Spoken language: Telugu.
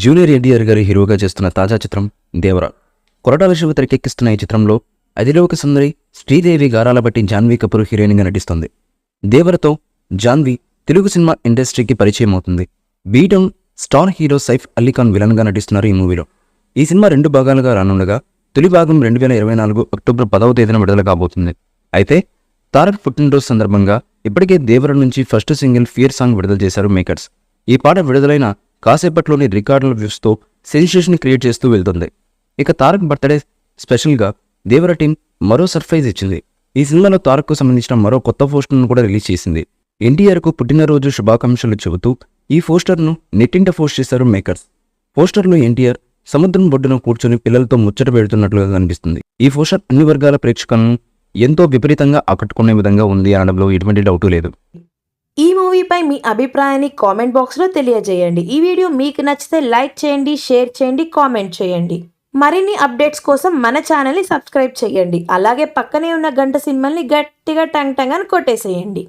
జూనియర్ ఎన్టీఆర్ గారి హీరోగా చేస్తున్న తాజా చిత్రం దేవర. కొరటాల శివ తెరకెక్కిస్తున్న ఈ చిత్రంలో అదిలోక సుందరి శ్రీదేవి గారాల బట్టి జాన్వీ కపూర్ హీరోయిన్గా నటిస్తుంది. దేవరతో జాన్వీ తెలుగు సినిమా ఇండస్ట్రీకి పరిచయం అవుతుంది. B town star hero Saif Ali Khan విలన్గా నటిస్తున్నారు ఈ మూవీలో. ఈ సినిమా 2 భాగాలుగా రానుండగా తొలి భాగం 2024 అక్టోబర్ 10వ తేదీన విడుదల కాబోతుంది. అయితే తారక్ పుట్టినరోజు సందర్భంగా ఇప్పటికే దేవర నుంచి ఫస్ట్ సింగిల్ ఫియర్ సాంగ్ విడుదల చేశారు మేకర్స్. ఈ పాట విడుదలైన కాసేపట్లోని రికార్డుల వ్యూస్తో సెన్సేషన్ క్రియేట్ చేస్తూ వెళ్తుంది. ఇక తారక్ బర్త్డే స్పెషల్గా దేవర టీం మరో సర్ప్రైజ్ ఇచ్చింది. ఈ సినిమాలో తారక్కు సంబంధించిన మరో కొత్త పోస్టర్ను కూడా రిలీజ్ చేసింది. ఎన్టీఆర్కు పుట్టినరోజు శుభాకాంక్షలు చెబుతూ ఈ పోస్టర్ను నెట్టింట పోస్ట్ చేశారు మేకర్స్. పోస్టర్లో ఎన్టీఆర్ సముద్రం బొడ్డున కూర్చొని పిల్లలతో ముచ్చట పెడుతున్నట్లుగా కనిపిస్తుంది. ఈ పోస్టర్ అన్ని వర్గాల ప్రేక్షకులను ఎంతో విపరీతంగా ఆకట్టుకునే విధంగా ఉంది అనడంలో ఎటువంటి డౌటు లేదు. ఈ మూవీపై మీ అభిప్రాయాన్ని కామెంట్ బాక్స్లో తెలియజేయండి. ఈ వీడియో మీకు నచ్చితే లైక్ చేయండి, షేర్ చేయండి, కామెంట్ చేయండి. మరిన్ని అప్డేట్స్ కోసం మన ఛానల్ని సబ్స్క్రైబ్ చేయండి. అలాగే పక్కనే ఉన్న గంట సింబల్ని గట్టిగా టంగ్ టంగ్ అని కొట్టేసేయండి.